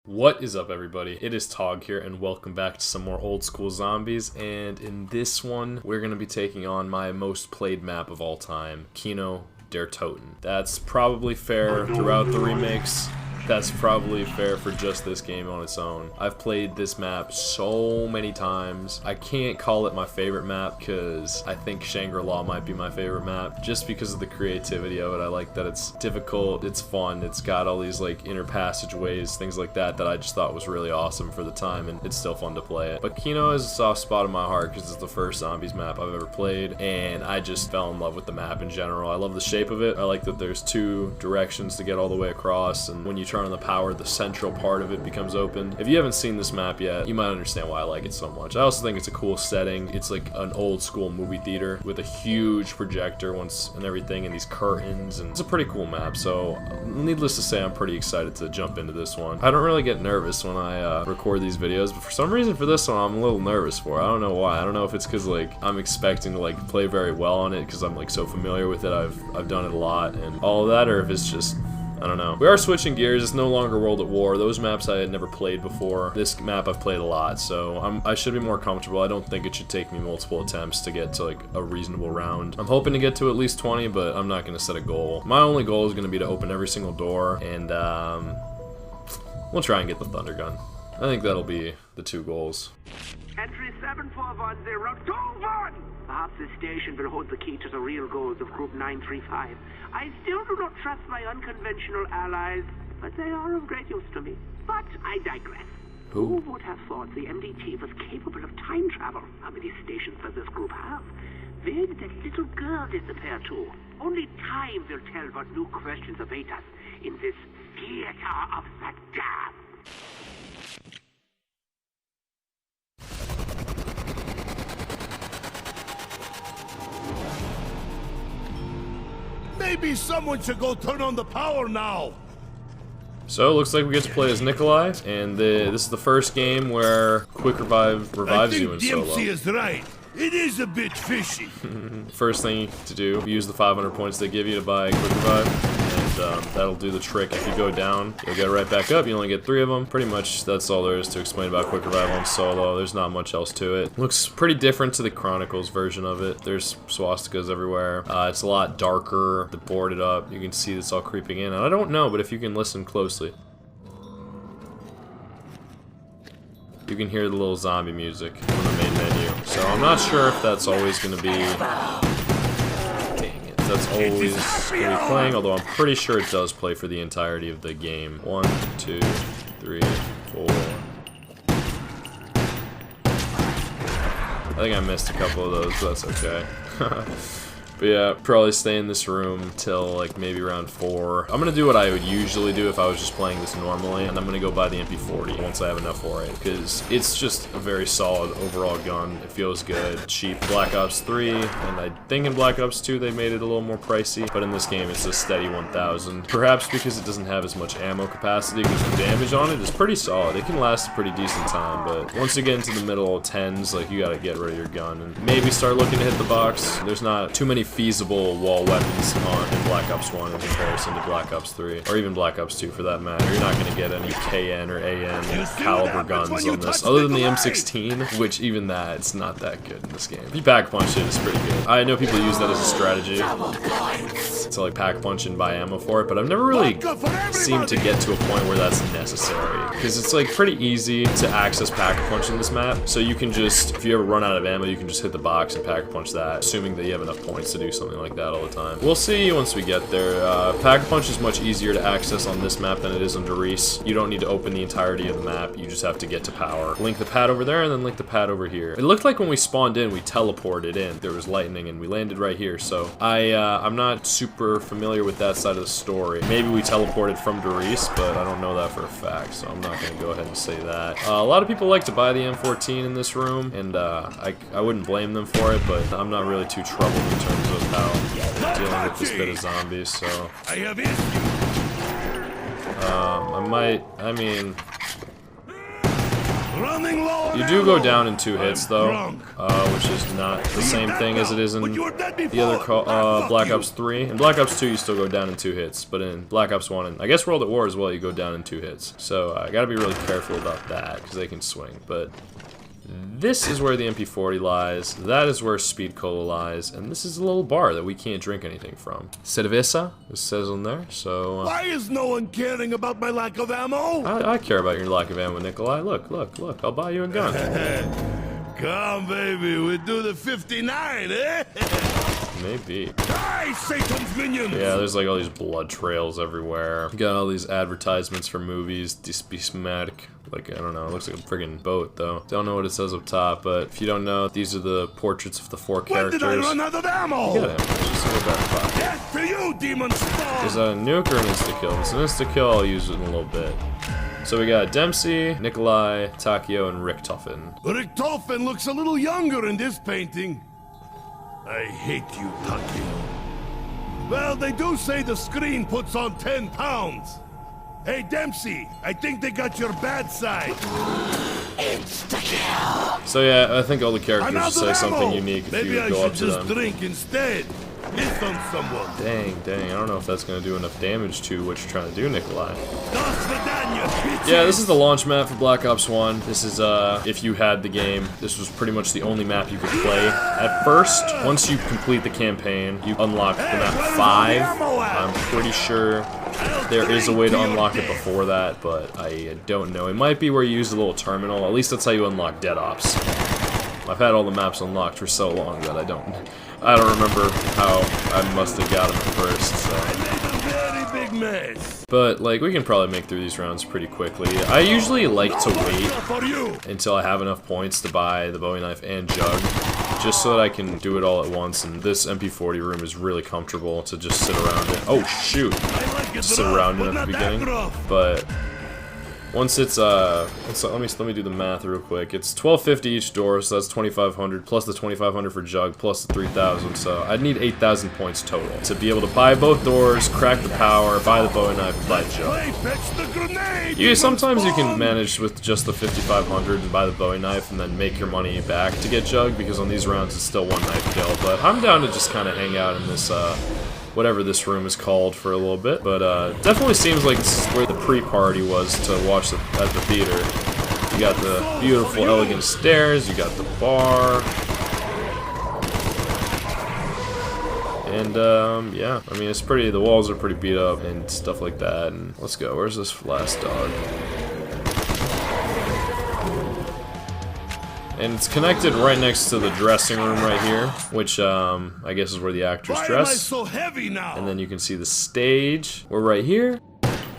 What is up, everybody? It is Tog here, and welcome back to some more old school zombies. And in this one, we're going to be taking on my most played map of all time, Kino, Toten. That's probably fair throughout the remakes. That's probably fair for just this game on its own. I've played this map so many times. I can't call it my favorite map because I think Shangri-La might be my favorite map just because of the creativity of it. I like that it's difficult, it's fun, it's got all these like inner passageways, things like that I just thought was really awesome for the time, and it's still fun to play it. But Kino is a soft spot in my heart because it's the first zombies map I've ever played, and I just fell in love with the map in general. I love the shape of it. I like that there's two directions to get all the way across, and when you turn on the power, the central part of it becomes open. If you haven't seen this map yet, you might understand why I like it so much. I also think it's a cool setting. It's like an old school movie theater with a huge projector and everything, and these curtains, and it's a pretty cool map. So needless to say, I'm pretty excited to jump into this one. I don't really get nervous when I record these videos, but for some reason for this one I'm a little nervous for. I don't know why. I don't know if it's because like I'm expecting to like play very well on it because I'm like so familiar with it. I've done it a lot and all of that, or if it's just, I don't know. We are switching gears. It's no longer World at War. Those maps I had never played before. This map I've played a lot, so I should be more comfortable. I don't think it should take me multiple attempts to get to like a reasonable round. I'm hoping to get to at least 20, but I'm not going to set a goal. My only goal is going to be to open every single door, and we'll try and get the Thunder Gun. I think that'll be the two goals. Entry 741021! Perhaps this station will hold the key to the real goals of Group 935. I still do not trust my unconventional allies, but they are of great use to me. But I digress. Who would have thought the MDT was capable of time travel? How many stations does this group have? Where did that little girl disappear to? Only time will tell what new questions await us in this theater of the damned. Maybe someone should go turn on the power now. So it looks like we get to play as Nikolai, and this is the first game where Quick Revive revives you in solo. I think DMC is right. It is a bit fishy. First thing to do, use the 500 points they give you to buy Quick Revive, and that'll do the trick. If you go down, you'll get right back up. You only get 3 of them. Pretty much that's all there is to explain about Quick Revive on solo. There's not much else to it. Looks pretty different to the Chronicles version of it. There's swastikas everywhere. It's a lot darker. The boarded up. You can see it's all creeping in. And I don't know, but if you can listen closely, you can hear the little zombie music from the main menu. So I'm not sure if that's always going to be... Dang it. That's always going to be playing, although I'm pretty sure it does play for the entirety of the game. 1, 2, 3, 4... I think I missed a couple of those, but that's okay. But yeah, probably stay in this room till like maybe round 4. I'm gonna do what I would usually do if I was just playing this normally, and I'm gonna go buy the MP40 once I have enough for it, because it's just a very solid overall gun. It feels good. Cheap. Black Ops 3, and I think in Black Ops 2 they made it a little more pricey, but in this game it's a steady 1,000. Perhaps because it doesn't have as much ammo capacity, because the damage on it is pretty solid. It can last a pretty decent time, but once you get into the middle 10s, like, you gotta get rid of your gun and maybe start looking to hit the box. There's not too many feasible wall weapons in Black Ops 1 in comparison to Black Ops 3, or even Black Ops 2 for that matter. You're not going to get any KN or AN caliber guns on this, other than the M16, which even that, it's not that good in this game. If you pack punch it, it's pretty good. I know people use that as a strategy to like pack punch and buy ammo for it, but I've never really seemed to get to a point where that's necessary, because it's like pretty easy to access pack punch in this map, so you can just, if you ever run out of ammo, you can just hit the box and pack punch that, assuming that you have enough points to do something like that all the time. We'll see once we get there. Pack-a-Punch is much easier to access on this map than it is on Doris. You don't need to open the entirety of the map, you just have to get to power. Link the pad over there and then link the pad over here. It looked like when we spawned in, we teleported in. There was lightning and we landed right here, so I'm not super familiar with that side of the story. Maybe we teleported from Doris, but I don't know that for a fact, so I'm not going to go ahead and say that. A lot of people like to buy the M14 in this room, and I wouldn't blame them for it, but I'm not really too troubled in terms of how dealing with this bit of zombies, so Running low on You do go ammo. down in 2 hits, though, drunk. which is not the same thing as it is in But you were dead the other before. Black Fuck Ops 3. In Black Ops 2, you still go down in 2 hits, but in Black Ops 1 and I guess World at War as well, you go down in 2 hits. So I gotta be really careful about that because they can swing. But this is where the MP40 lies, that is where Speed Cola lies, and this is a little bar that we can't drink anything from. Cerveza, it says on there, so... Why is no one caring about my lack of ammo? I care about your lack of ammo, Nikolai. Look, I'll buy you a gun. Come, baby, we do the 59, eh? Maybe. Die, Satan's minions! Yeah, there's like all these blood trails everywhere. You got all these advertisements for movies, Dispismatic. Like, I don't know, it looks like a friggin' boat, though. Don't know what it says up top, but if you don't know, these are the portraits of the 4 When characters. did I run out of ammo? You got ammo, just go back 5. Death to you, demon spawn! There's a nuke or an insta-kill. If it's an insta-kill, I'll use it in a little bit. So we got Dempsey, Nikolai, Takio, and Rick Toten. Rick Toten looks a little younger in this painting. I hate you, Takio. Well, they do say the screen puts on 10 pounds. Hey, Dempsey, I think they got your bad side. So yeah, I think all the characters I'm out say of something ammo. unique if Maybe you I go up should to just them. drink instead. Piss on someone. Dang, I don't know if that's gonna do enough damage to what you're trying to do, Nikolai. Das Vidania, bitches. Yeah, this is the launch map for Black Ops 1. This is, if you had the game, this was pretty much the only map you could play. At first, once you complete the campaign, you unlock the map 5. I'm pretty sure there is a way to unlock it before that, but I don't know. It might be where you use a little terminal. At least that's how you unlock Dead Ops. I've had all the maps unlocked for so long that I don't remember how I must have got them at first, so. I made a very big mess. But, like, we can probably make through these rounds pretty quickly. I usually like to wait For you. until I have enough points to buy the Bowie knife and jug, just so that I can do it all at once, and this MP40 room is really comfortable to just sit around in. Oh, shoot! I like it Sit rough, around in but at not the that beginning, rough. but once it's let me do the math real quick. It's $12.50 each door, so that's $2,500 plus the $2,500 for jug plus the $3,000. So I'd need 8,000 points total to be able to buy both doors, crack the power, buy the Bowie knife, and buy jug. Hey, fetch the grenade. Yeah, sometimes you can spawn. manage with just the 5,500 and buy the Bowie knife and then make your money back to get jug, because on these rounds it's still 1 knife kill. But I'm down to just kind of hang out in this whatever this room is called for a little bit. But definitely seems like this is where the pre-party was to watch at the theater. You got the beautiful, elegant stairs. You got the bar. And, yeah, I mean, it's pretty, the walls are pretty beat up and stuff like that. And let's go, where's this last dog? And it's connected right next to the dressing room right here, which, I guess is where the actors Why am I dress. so heavy now? And then you can see the stage. We're right here.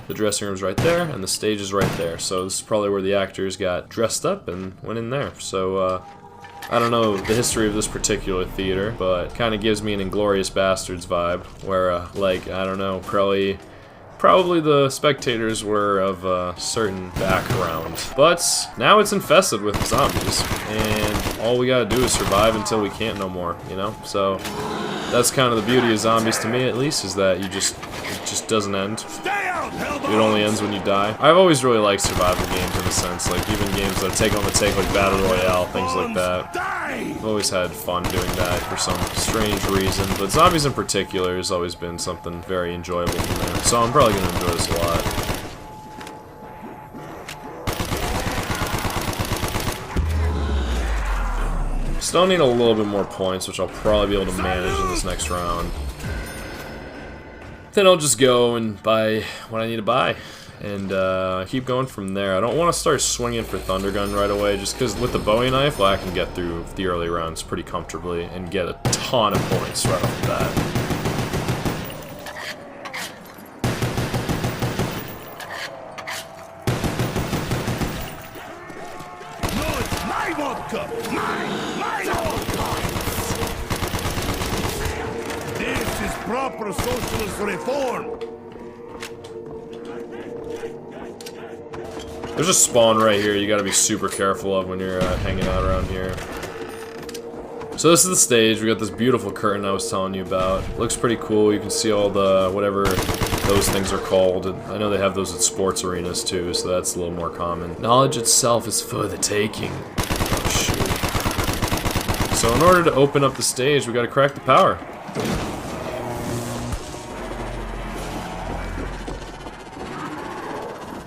The dressing room's right there, and the stage is right there. So this is probably where the actors got dressed up and went in there. So, I don't know the history of this particular theater, but kind of gives me an Inglourious Bastards vibe, where, like, I don't know, probably the spectators were of a certain background. But now it's infested with zombies, and all we gotta do is survive until we can't no more, you know? So that's kind of the beauty of zombies, to me at least, is that it just doesn't end. Stay out, It only ends when you die. I've always really liked survival games in a sense, like even games that take on the take, like Battle Royale, things like that. Die! I've always had fun doing that for some strange reason, but zombies in particular has always been something very enjoyable for me. So I'm probably going to enjoy this a lot. Still need a little bit more points, which I'll probably be able to manage in this next round. Then I'll just go and buy what I need to buy, and keep going from there. I don't want to start swinging for Thunder Gun right away, just because with the Bowie knife, well, I can get through the early rounds pretty comfortably and get a ton of points right off the bat. No, it's my vodka! My vodka! This is proper socialist reform! There's a spawn right here you gotta be super careful of when you're hanging out around here. So this is the stage. We got this beautiful curtain I was telling you about. Looks pretty cool. You can see all the whatever those things are called. I know they have those at sports arenas too, so that's a little more common. Knowledge itself is for the taking. Oh, shoot. So in order to open up the stage, we gotta crack the power.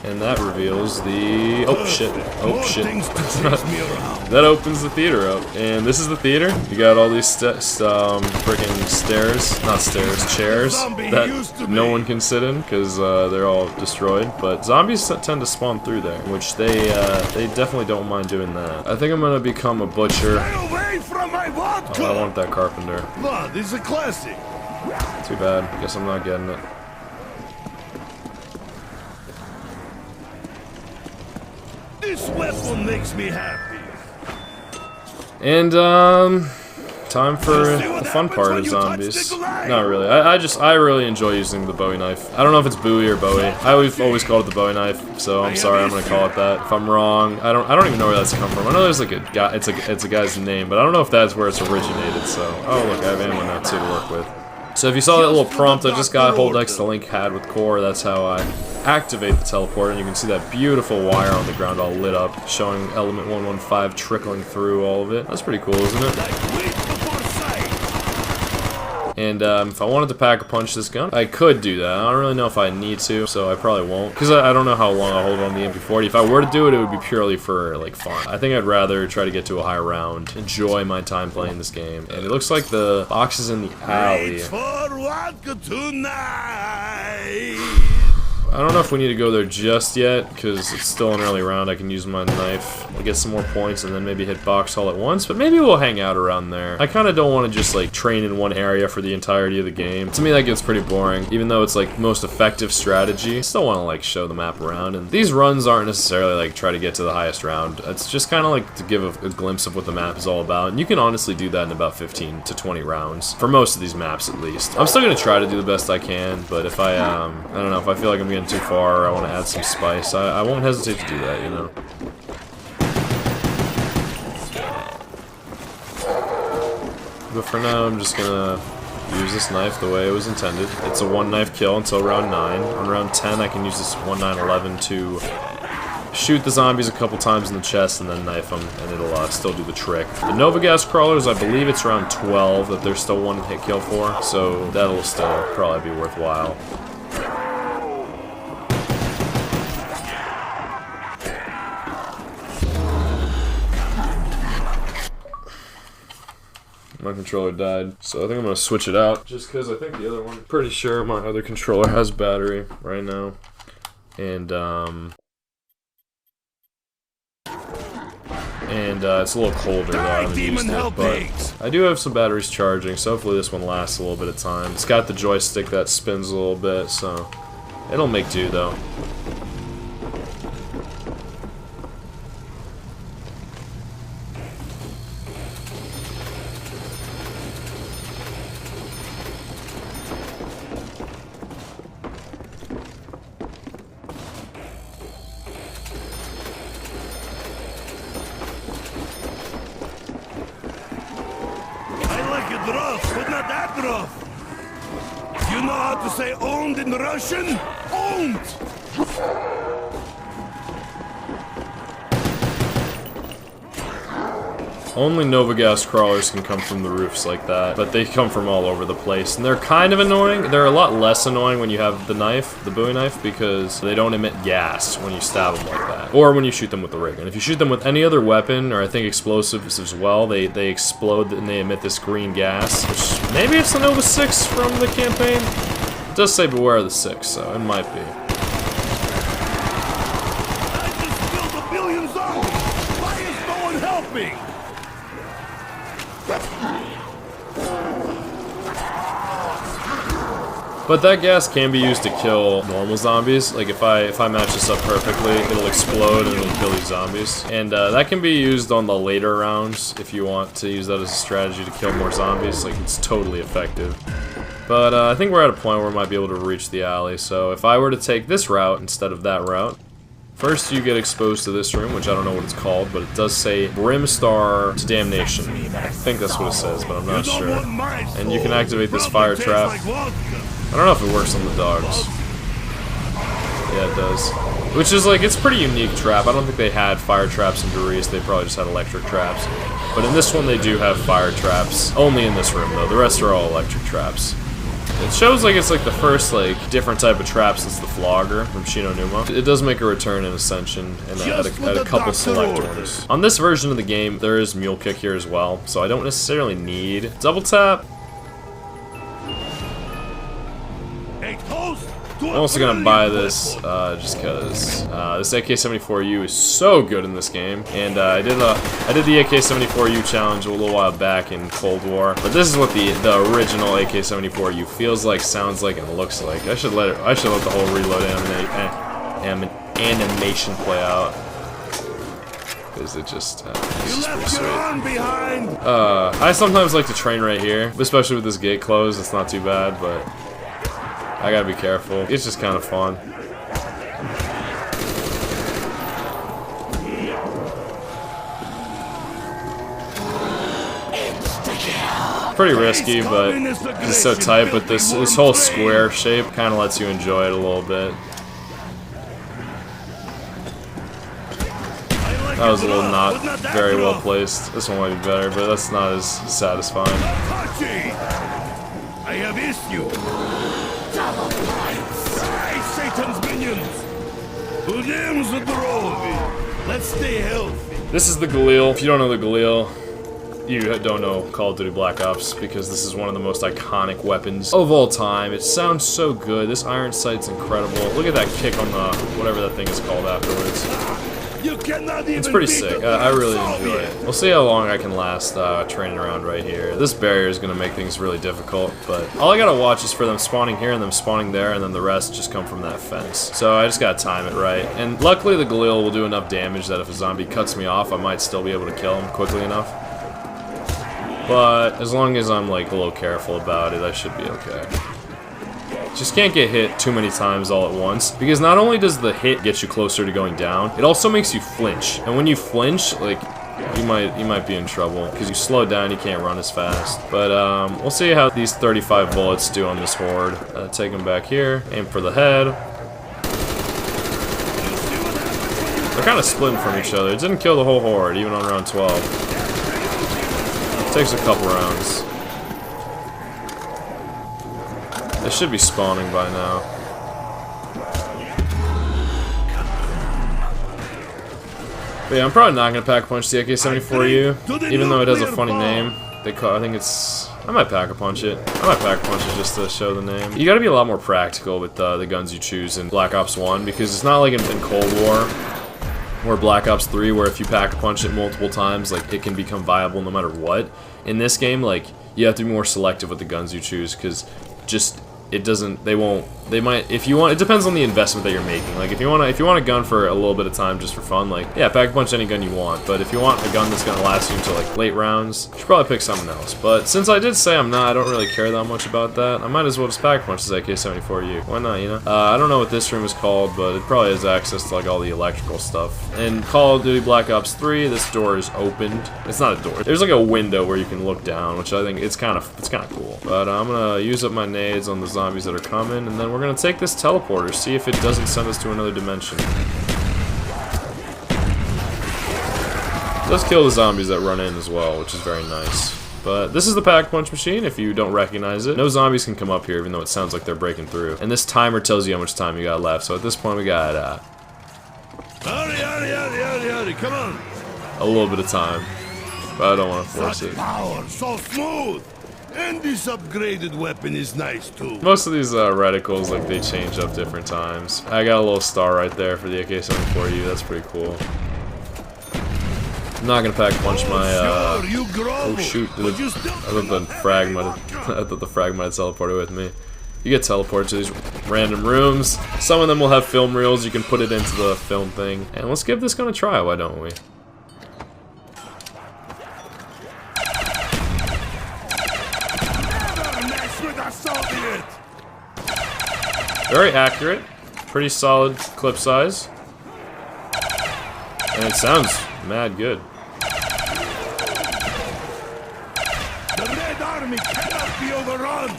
And that reveals the... oh shit, oh shit. That opens the theater up. And this is the theater. You got all these freaking stairs, not stairs, chairs that no one can sit in because they're all destroyed. But zombies tend to spawn through there, which they definitely don't mind doing that. I think I'm gonna become a butcher. Oh, I want that carpenter. This is a classic. Too bad. Guess I'm not getting it. This weapon makes me happy. And, time for the fun part of zombies. Not really. I really enjoy using the Bowie knife. I don't know if it's Bowie or Bowie. I've always called it the Bowie knife, so I'm sorry, I'm gonna call it that. If I'm wrong, I don't even know where that's come from. I know there's like a guy, it's a guy's name, but I don't know if that's where it's originated, so. Oh look, I have ammo now too to work with. So if you saw that little prompt I just got, hold X to link had with core, that's how I activate the teleport, and you can see that beautiful wire on the ground all lit up, showing element 115 trickling through all of it. That's pretty cool, isn't it? And if I wanted to pack a punch this gun, I could do that. I don't really know if I need to, so I probably won't. Because I don't know how long I'll hold on the MP40. If I were to do it, it would be purely for, like, fun. I think I'd rather try to get to a high round, enjoy my time playing this game. And it looks like the box is in the alley. I don't know if we need to go there just yet, because it's still an early round. I can use my knife to get some more points and then maybe hit box all at once, but maybe we'll hang out around there. I kind of don't want to just like train in one area for the entirety of the game. To me that gets pretty boring, even though it's like most effective strategy. I still want to like show the map around, and these runs aren't necessarily like try to get to the highest round. It's just kind of like to give a glimpse of what the map is all about, and you can honestly do that in about 15 to 20 rounds, for most of these maps at least. I'm still going to try to do the best I can, but if I don't know, if I feel like I'm getting too far, I want to add some spice, I won't hesitate to do that, you know. But for now, I'm just gonna use this knife the way it was intended. It's a one knife kill until round 9. On round 10, I can use this 1911 to shoot the zombies a couple times in the chest and then knife them, and it'll still do the trick. The Nova Gas crawlers, I believe it's around 12 that there's still one hit kill for, so that'll still probably be worthwhile. My controller died, so I think I'm gonna switch it out just because I think the other one, pretty sure my other controller has battery right now, and it's a little colder though. I haven't used it, but I do have some batteries charging, so hopefully this one lasts a little bit of time. It's got the joystick that spins a little bit, so it'll make do though. Rough, but not that rough. You know how to say owned in Russian? Owned! Only Nova Gas crawlers can come from the roofs like that, but they come from all over the place, and they're kind of annoying. They're a lot less annoying when you have the knife, the Bowie knife, because they don't emit gas when you stab them like that, or when you shoot them with the rig. And if you shoot them with any other weapon, or I think explosives as well, they explode and they emit this green gas, which maybe it's the Nova 6 from the campaign? It does say beware of the 6, so it might be. I just killed a billion zombies! Why is no one helping? But that gas can be used to kill normal zombies. Like if I match this up perfectly, it'll explode and it'll kill these zombies. And that can be used on the later rounds if you want to use that as a strategy to kill more zombies. Like it's totally effective. But I think we're at a point where we might be able to reach the alley. So if I were to take this route instead of that route, first you get exposed to this room, which I don't know what it's called, but it does say Brimstar to Damnation. I think that's what it says, but I'm not sure. And you can activate this fire trap. I don't know if it works on the dogs. Yeah, it does. Which is like, it's a pretty unique trap. I don't think they had fire traps in Doritos, they probably just had electric traps. But in this one they do have fire traps. Only in this room though, the rest are all electric traps. It shows like it's like the first like different type of trap since the Flogger from Shino Numa. It does make a return in Ascension and at a couple select orders. On this version of the game, there is Mule Kick here as well, so I don't necessarily need Double Tap. I'm also gonna buy this just because this AK-74U is so good in this game, and I did the AK-74U challenge a little while back in Cold War, but this is what the original AK-74U feels like, sounds like, and looks like. I should let the whole reload animation play out, because it's just pretty sweet. I sometimes like to train right here, especially with this gate closed. It's not too bad, but I gotta be careful. It's just kind of fun. Pretty risky, but it's so tight. But this whole square shape kind of lets you enjoy it a little bit. That was a little not very well placed. This one might be better, but that's not as satisfying. I have issue. Hey, Satan's minions! Who names the trophy? Let's stay healthy. This is the Galil. If you don't know the Galil, you don't know Call of Duty Black Ops, because this is one of the most iconic weapons of all time. It sounds so good. This iron sight's incredible. Look at that kick on the whatever that thing is called afterwards. You cannot even. It's pretty sick. I really enjoy it. We'll see how long I can last training around right here. This barrier is going to make things really difficult, but all I gotta watch is for them spawning here and them spawning there, and then the rest just come from that fence. So I just gotta time it right. And luckily the Galil will do enough damage that if a zombie cuts me off, I might still be able to kill him quickly enough. But as long as I'm like a little careful about it, I should be okay. Just can't get hit too many times all at once, because not only does the hit get you closer to going down, it also makes you flinch. And when you flinch, like, you might be in trouble, because you slow down, you can't run as fast. But we'll see how these 35 bullets do on this horde. Take them back here, aim for the head. They're kind of splitting from each other. It didn't kill the whole horde, even on round 12. It takes a couple rounds. They should be spawning by now. But yeah, I'm probably not gonna pack punch the AK-74U, even though it has a funny name. I think it's. I might pack a punch it. I might pack a punch it just to show the name. You gotta be a lot more practical with the guns you choose in Black Ops 1, because it's not like in Cold War or Black Ops 3, where if you pack a punch it multiple times, like, it can become viable no matter what. In this game, like, you have to be more selective with the guns you choose, because just it doesn't. They might. If you want, it depends on the investment that you're making. Like if you want a gun for a little bit of time just for fun, like yeah, pack a punch any gun you want. But if you want a gun that's gonna last you until like late rounds, you should probably pick something else. But since I did say I don't really care that much about that, I might as well just pack a punch this AK-74U. Why not? You know. I don't know what this room is called, but it probably has access to like all the electrical stuff. In Call of Duty Black Ops 3, this door is opened. It's not a door. There's like a window where you can look down, which I think it's kind of cool. But I'm gonna use up my nades on the zombies that are coming, and then we're gonna take this teleporter, see if it doesn't send us to another dimension. It does kill the zombies that run in as well, which is very nice. But this is the pack punch machine, if you don't recognize it. No zombies can come up here, even though it sounds like they're breaking through. And this timer tells you how much time you got left, so at this point we got Hurry, come on! a little bit of time. But I don't want to force it. Power, so smooth! And this upgraded weapon is nice too. Most of these reticles, like, they change up different times. I got a little star right there for the AK-74U. That's pretty cool. I'm not gonna pack punch my. Oh shoot! I thought the frag might have teleported with me. You get teleported to these random rooms. Some of them will have film reels. You can put it into the film thing. And let's give this gun a try. Why don't we? Very accurate, pretty solid clip size, and it sounds mad good. The Red Army cannot be overrun.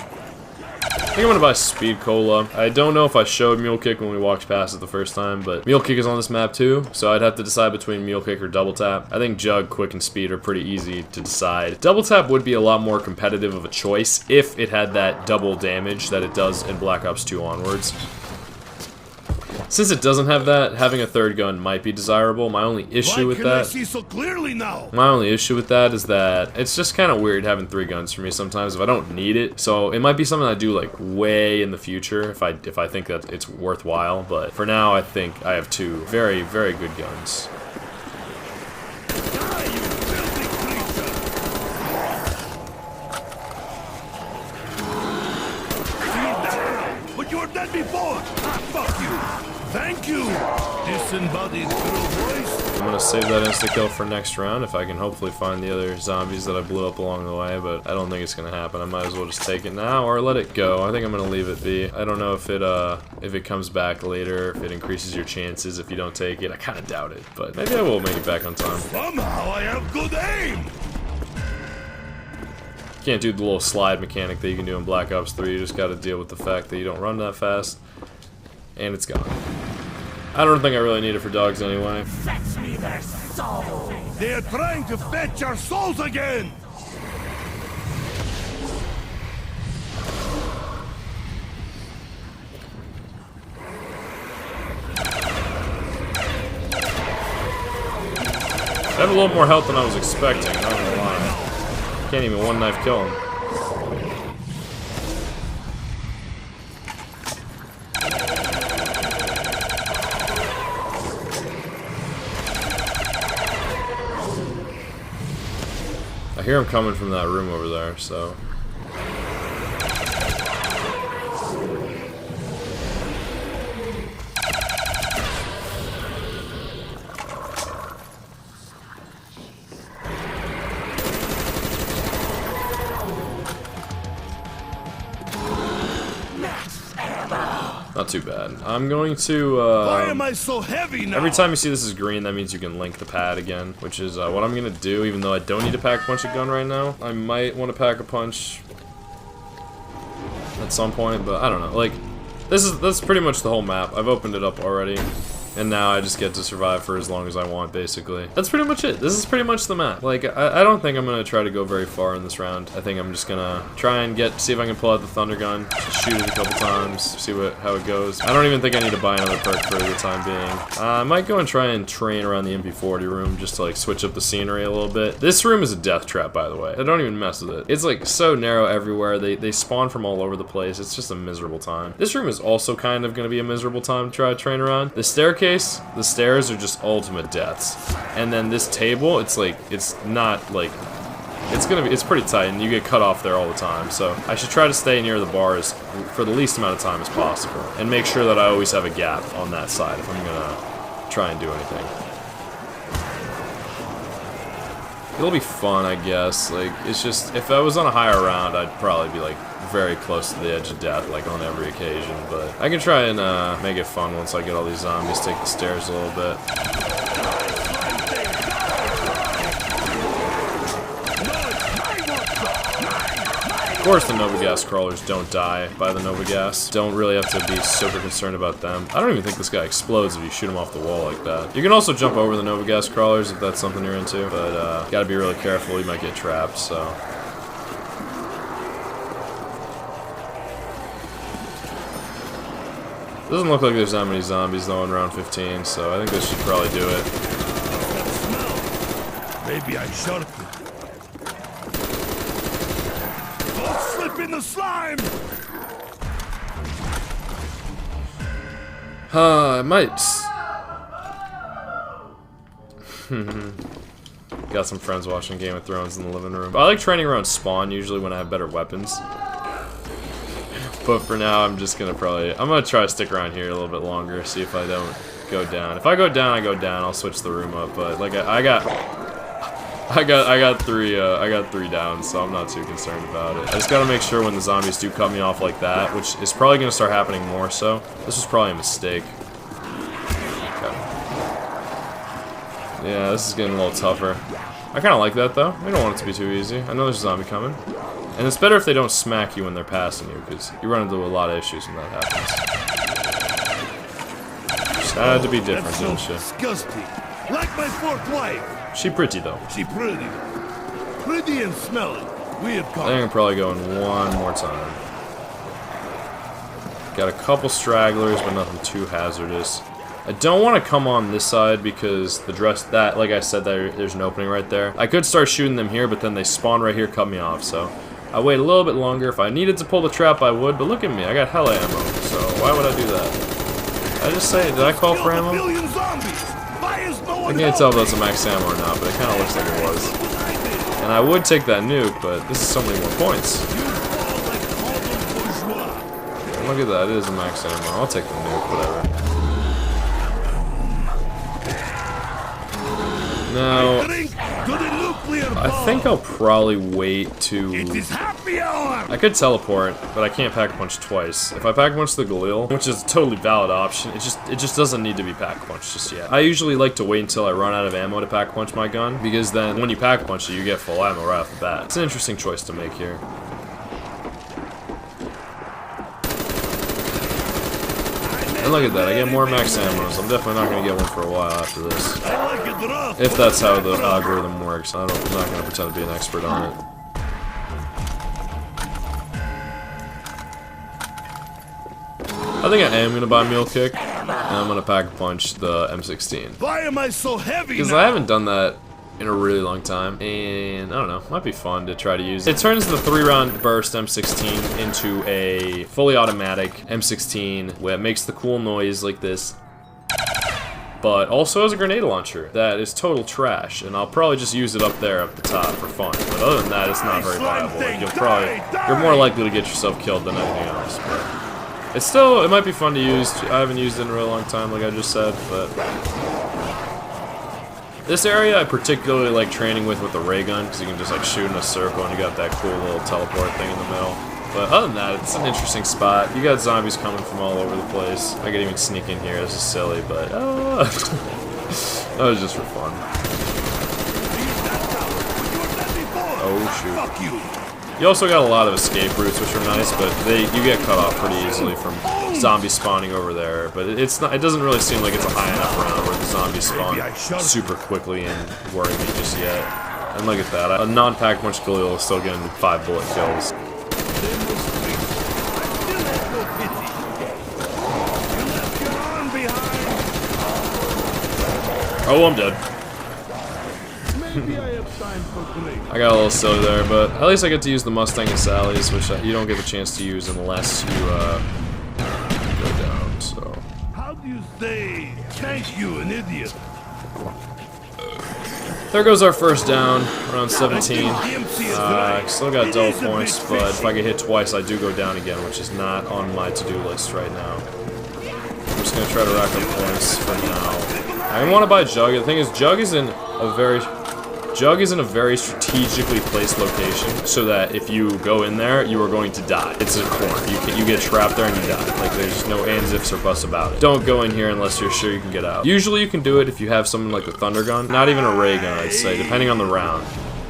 I think I'm gonna buy Speed Cola. I don't know if I showed Mule Kick when we walked past it the first time, but Mule Kick is on this map too, so I'd have to decide between Mule Kick or Double Tap. I think Jug, Quick, and Speed are pretty easy to decide. Double Tap would be a lot more competitive of a choice if it had that double damage that it does in Black Ops 2 onwards. Since it doesn't have that, having a third gun might be desirable. My only issue with that... see so clearly now? My only issue with that is that it's just kind of weird having 3 guns for me sometimes if I don't need it. So it might be something I do like way in the future if I think that it's worthwhile. But for now, I think I have 2 very, very good guns. Die, you filthy creature! But you were dead before! Fuck you! Thank you! Disembodied little voice. I'm gonna save that insta-kill for next round if I can hopefully find the other zombies that I blew up along the way, but I don't think it's gonna happen. I might as well just take it now or let it go. I think I'm gonna leave it be. I don't know if it comes back later, if it increases your chances if you don't take it. I kinda doubt it, but maybe I will make it back on time. Somehow I have good aim! Can't do the little slide mechanic that you can do in Black Ops 3. You just gotta deal with the fact that you don't run that fast. And it's gone. I don't think I really need it for dogs anyway. Fetch me their souls! They are trying to fetch our souls again! I have a little more health than I was expecting, not gonna lie. Can't even one knife kill him. I hear him coming from that room over there, so... Not too bad. I'm going to, Why am I so heavy now? Every time you see this is green, that means you can link the pad again, which is what I'm gonna do, even though I don't need to pack a punch a gun right now. I might want to pack a punch at some point, but I don't know. Like, that's pretty much the whole map. I've opened it up already. And now I just get to survive for as long as I want, basically. That's pretty much it. This is pretty much the map. Like, I don't think I'm gonna try to go very far in this round. I think I'm just gonna try and see if I can pull out the thunder gun, just shoot it a couple times, see how it goes. I don't even think I need to buy another perk for the time being. I might go and try and train around the MP40 room just to like switch up the scenery a little bit. This room is a death trap, by the way. I don't even mess with it. It's like so narrow everywhere. They spawn from all over the place. It's just a miserable time. This room is also kind of gonna be a miserable time to try to train around. The staircase, the stairs are just ultimate deaths. And then this table, it's like, it's not like, it's pretty tight and you get cut off there all the time. So I should try to stay near the bars for the least amount of time as possible. And make sure that I always have a gap on that side if I'm gonna try and do anything. It'll be fun, I guess. Like, it's just, if I was on a higher round, I'd probably be like very close to the edge of death, like on every occasion. But I can try and make it fun once I get all these zombies, take the stairs a little bit. Of course, the Nova Gas crawlers don't die by the Nova Gas. Don't really have to be super concerned about them. I don't even think this guy explodes if you shoot him off the wall like that. You can also jump over the Nova Gas crawlers if that's something you're into, but gotta be really careful, you might get trapped, so. Doesn't look like there's that many zombies though in round 15, so I think this should probably do it. Maybe I shot it. In the slime! I might. Got some friends watching Game of Thrones in the living room. I like training around spawn usually when I have better weapons. But for now, I'm just gonna I'm gonna try to stick around here a little bit longer, see if I don't go down. If I go down, I go down. I'll switch the room up. But like I got three down, so I'm not too concerned about it. I just gotta make sure when the zombies do cut me off like that, which is probably gonna start happening more so. This was probably a mistake. Okay. Yeah, this is getting a little tougher. I kinda like that though. I don't want it to be too easy. I know there's a zombie coming. And it's better if they don't smack you when they're passing you, because you run into a lot of issues when that happens. Just had to be different, didn't she? Disgusting. Like my fourth wife. She pretty, though. She pretty. Pretty and smelly. We have I come. think I'm probably going one more time. Got a couple stragglers, but nothing too hazardous. I don't want to come on this side because the dress that, like I said, there's an opening right there. I could start shooting them here, but then they spawn right here, cut me off. So I wait a little bit longer. If I needed to pull the trap, I would. But look at me, I got hella ammo. So why would I do that? I just say, did I call for ammo? I can't tell if that's a max ammo or not, but it kind of looks like it was. And I would take that nuke, but this is so many more points. And look at that, it is a max ammo. I'll take the nuke, whatever. Now, I think I'll probably wait to... I could teleport, but I can't pack-a-punch twice. If I pack-a-punch the Galil, which is a totally valid option, it just doesn't need to be pack-a-punched just yet. I usually like to wait until I run out of ammo to pack-a-punch my gun, because then when you pack-a-punch it, you get full ammo right off the bat. It's an interesting choice to make here. And look at that, I get more max ammo, so I'm definitely not going to get one for a while after this. If that's how the algorithm works. I'm not going to pretend to be an expert on it. I think I am going to buy Mule Kick, and I'm going to pack-a-punch the M16. Why am I so heavy Because now? I haven't done that in a really long time, and I don't know, might be fun to try to use it. It turns the 3-round burst M16 into a fully automatic M16 where it makes the cool noise like this, but also has a grenade launcher that is total trash, and I'll probably just use it up there at the top for fun. But other than that, it's not very viable. Like, you're more likely to get yourself killed than anything else. But it's still, it might be fun to use. I haven't used it in a really long time, like I just said, but this area I particularly like training with the ray gun, because you can just like shoot in a circle and you got that cool little teleport thing in the middle. But other than that, it's an interesting spot. You got zombies coming from all over the place. I could even sneak in here. This is silly, but that was just for fun. Oh shoot. You also got a lot of escape routes, which are nice, but you get cut off pretty easily from zombies spawning over there. But it's not. It doesn't really seem like it's a high enough round where the zombies spawn super quickly and worry me just yet. And look at that. A non-pack-punch Galil is still getting 5 bullet kills. Oh, I'm dead. I got a little silly there, but at least I get to use the Mustang and Sally's, which you don't get the chance to use unless you go down, so. How do you say thank you, an idiot? There goes our first down, around 17. Still got double points, but if I get hit twice, I do go down again, which is not on my to-do list right now. I'm just gonna try to rack up points for now. I want to buy Jug. The thing is, Jug is in a very strategically placed location, so that if you go in there, you are going to die. It's a corner. You get trapped there and you die. Like, there's no ands, ifs, or buts about it. Don't go in here unless you're sure you can get out. Usually you can do it if you have something like the Thunder Gun. Not even a ray gun, I'd say, depending on the round.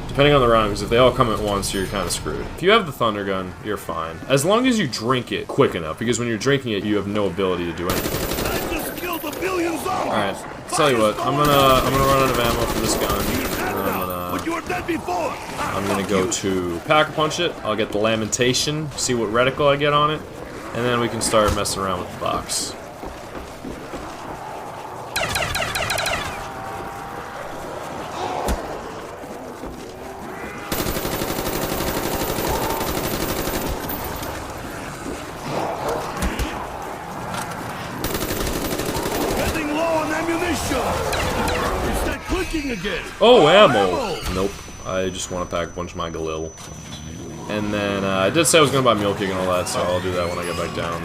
Depending on the round, because if they all come at once, you're kind of screwed. If you have the Thunder Gun, you're fine. As long as you drink it quick enough, because when you're drinking it, you have no ability to do anything. Alright, tell you what, I'm gonna run out of ammo for this gun. I'm gonna go to Pack-a-Punch it. I'll get the Lamentation, see what reticle I get on it, and then we can start messing around with the box. Getting low on ammunition. It's that clicking again. Oh, ammo! Nope. I just want to pack-a-punch my Galil. And then, I did say I was going to buy Mule Kick and all that, so I'll do that when I get back down.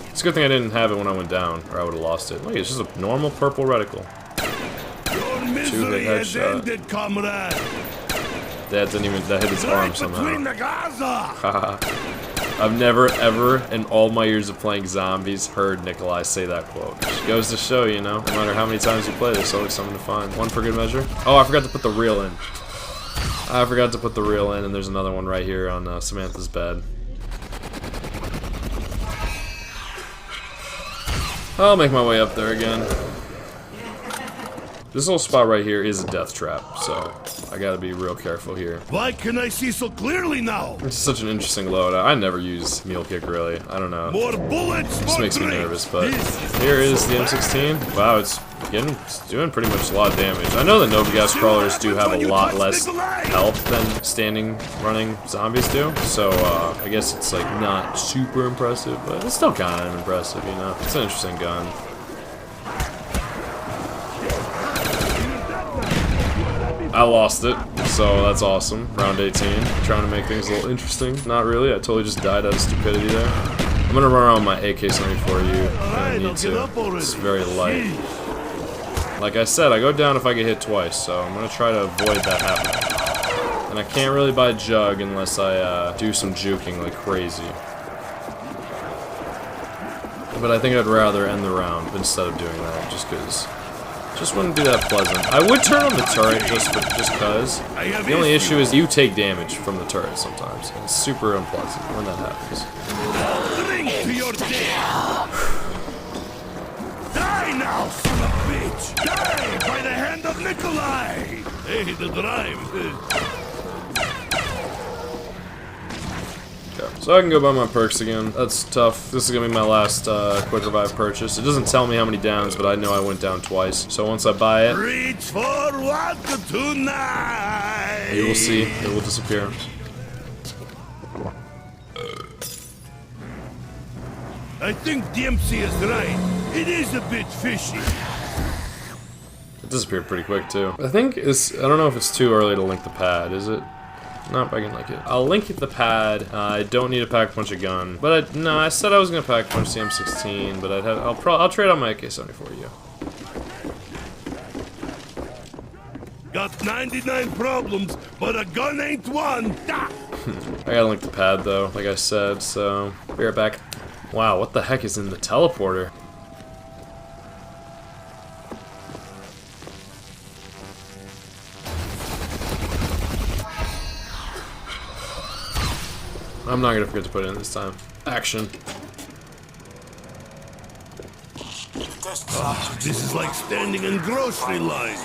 It's a good thing I didn't have it when I went down, or I would have lost it. Look, it's just a normal purple reticle. Your misery has ended, comrade. That hit his arm somehow. Between the Gaza. I've never, ever, in all my years of playing zombies, heard Nikolai say that quote. Which goes to show, you know, no matter how many times you play, there's always something to find. One for good measure. Oh, I forgot to put the reel in. I forgot to put the reel in, and there's another one right here on Samantha's bed. I'll make my way up there again. This little spot right here is a death trap, so I gotta be real careful here. Why can I see so clearly now? It's such an interesting load. I never use mule kick, really. I don't know. More bullets, It just makes me nervous, but here is the M16. Wow, it's doing pretty much a lot of damage. I know that no gas crawlers do have a lot less health than standing, running zombies do, so I guess it's like not super impressive, but it's still kind of impressive, you know? It's an interesting gun. I lost it, so that's awesome. Round 18. Trying to make things a little interesting. Not really, I totally just died out of stupidity there. I'm gonna run around with my AK-74U. I need to. It's very light. Like I said, I go down if I get hit twice, so I'm gonna try to avoid that happening. And I can't really buy Jug unless I do some juking like crazy. But I think I'd rather end the round instead of doing that, just because. Just wouldn't be that pleasant. I would turn on the turret just cause. The only issue is you take damage from the turret sometimes. And it's super unpleasant when that happens. Drink to your death! Die now, son of a bitch! Die by the hand of Nikolai! Hey, the drive. So I can go buy my perks again. That's tough. This is gonna be my last quick revive purchase. It doesn't tell me how many downs, but I know I went down twice. So once I buy it, reach for vodka tonight. You will see. It will disappear. I think Dempsey is right. It is a bit fishy. It disappeared pretty quick too. I think it's. I don't know if it's too early to link the pad. Is it? Nope, I can link it. I'll link the pad. I don't need to pack a punch a gun, but no, I said I was gonna pack punch the M16, but I'll trade on my AK-74U. Got 99 problems, but a gun ain't one. I gotta link the pad though, like I said. So be right back. Wow, what the heck is in the teleporter? I'm not gonna forget to put it in this time. Action. This is like standing in grocery line.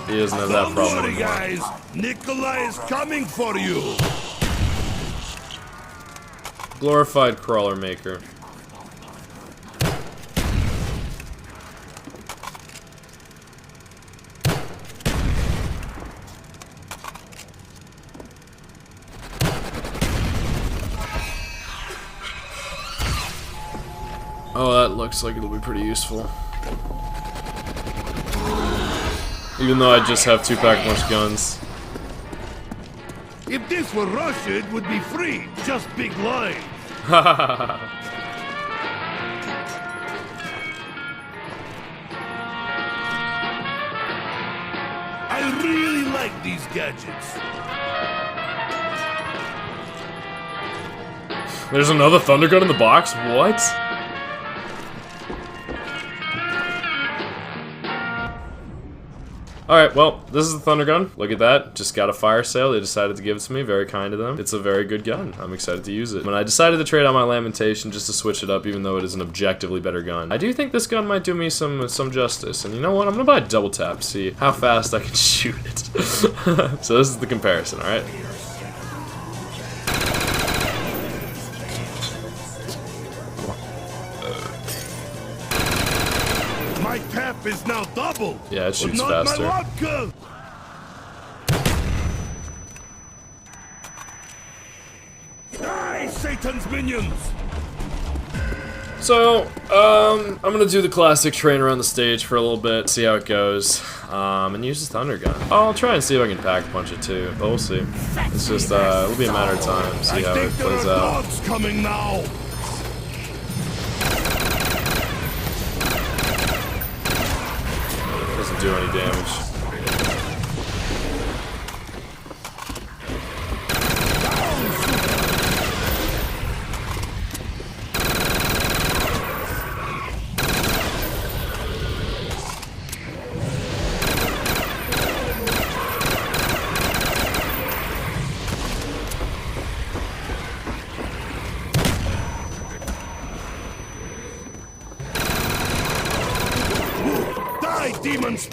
He doesn't have that Don't problem worry, anymore. guys. Nikolai is coming for you. Glorified crawler maker. Oh, that looks like it'll be pretty useful. Even though I just have 2-pack punch guns. If this were Russia, it would be free. Just big line. I really like these gadgets. There's another thunder gun in the box? What? Alright, well, this is the thunder gun. Look at that. Just got a fire sale. They decided to give it to me. Very kind of them. It's a very good gun. I'm excited to use it. When I decided to trade out my Lamentation just to switch it up, even though it is an objectively better gun, I do think this gun might do me some justice. And you know what? I'm gonna buy a double tap to see how fast I can shoot it. So this is the comparison, alright? My tap is now double. Yeah, it shoots but not faster. My vodka. Die, Satan's minions! So, I'm gonna do the classic train around the stage for a little bit, see how it goes, and use this thunder gun. I'll try and see if I can pack punch it too, but we'll see. It's just, it'll be a matter of time, see how it plays out. Dogs coming now. Doesn't do any damage.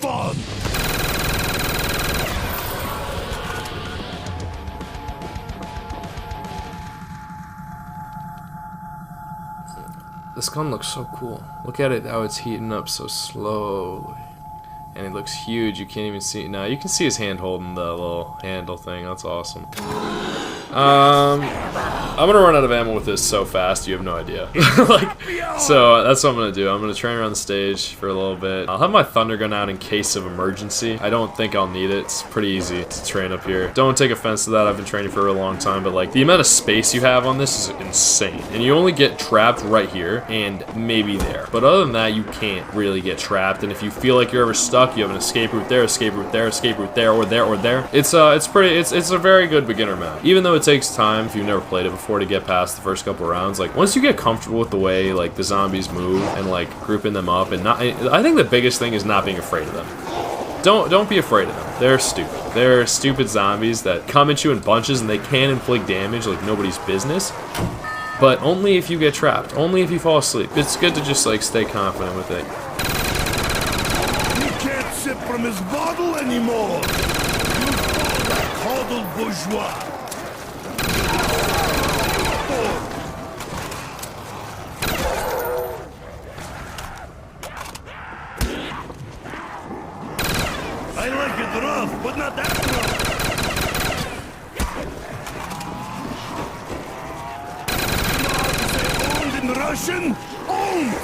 fun! This gun looks so cool. Look at it, how it's heating up so slowly. And it looks huge, you can't even see it now. You can see his hand holding the little handle thing, that's awesome. I'm gonna run out of ammo with this so fast, you have no idea. So that's what I'm gonna do. I'm gonna train around the stage for a little bit. I'll have my thunder gun out in case of emergency. I don't think I'll need it. It's pretty easy to train up here. Don't take offense to that. I've been training for a long time, but like the amount of space you have on this is insane. And you only get trapped right here and maybe there. But other than that, you can't really get trapped. And if you feel like you're ever stuck, you have an escape route there, escape route there, escape route there, or there, or there. It's a very good beginner map. Even though it takes time if you've never played it before to get past the first couple rounds. Like once you get comfortable with the way like the zombies move and like grouping them up and not, I think the biggest thing is not being afraid of them. Don't be afraid of them. They're stupid. They're stupid zombies that come at you in bunches and they can inflict damage like nobody's business. But only if you get trapped. Only if you fall asleep. It's good to just like stay confident with it. He can't sip from his bottle anymore. You coddled bourgeois. I like it rough, but not that rough. You know how to say owned in Russian? Owned!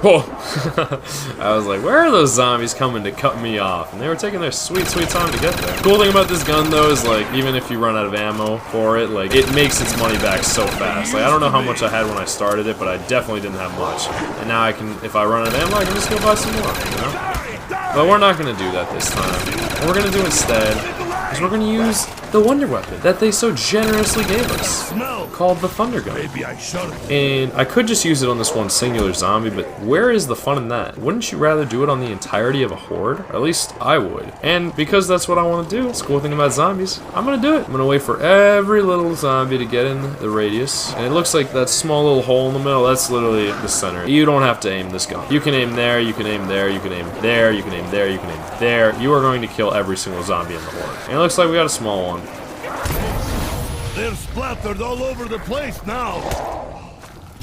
Oh. I was like, where are those zombies coming to cut me off? And they were taking their sweet, sweet time to get there. Cool thing about this gun though is like, even if you run out of ammo for it, like it makes its money back so fast. Like I don't know how much I had when I started it, but I definitely didn't have much. And now I can, if I run out of ammo, I can just go buy some more, you know? But we're not gonna do that this time. What we're gonna do instead is we're gonna use the wonder weapon that they so generously gave us, called the thunder gun. Maybe I should. And I could just use it on this one singular zombie, but where is the fun in that? Wouldn't you rather do it on the entirety of a horde? At least I would. And because that's what I want to do, it's a cool thing about zombies, I'm gonna do it. I'm gonna wait for every little zombie to get in the radius. And it looks like that small little hole in the middle, that's literally the center. You don't have to aim this gun. You can aim there, you can aim there, you can aim there, you can aim there, you can aim there. You are going to kill every single zombie in the horde. And it looks like we got a small one. They're splattered all over the place now.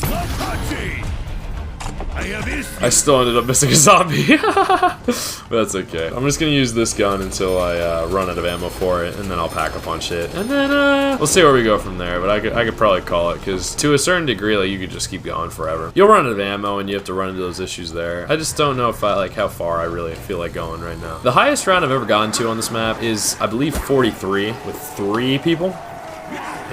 Not touchy. I have issues. I still ended up missing a zombie. But that's okay. I'm just gonna use this gun until I run out of ammo for it, and then I'll pack a punch it. And then we'll see where we go from there. But I could probably call it, because to a certain degree, like you could just keep going forever. You'll run out of ammo, and you have to run into those issues there. I just don't know if I like how far I really feel like going right now. The highest round I've ever gotten to on this map is, I believe, 43 with 3 people.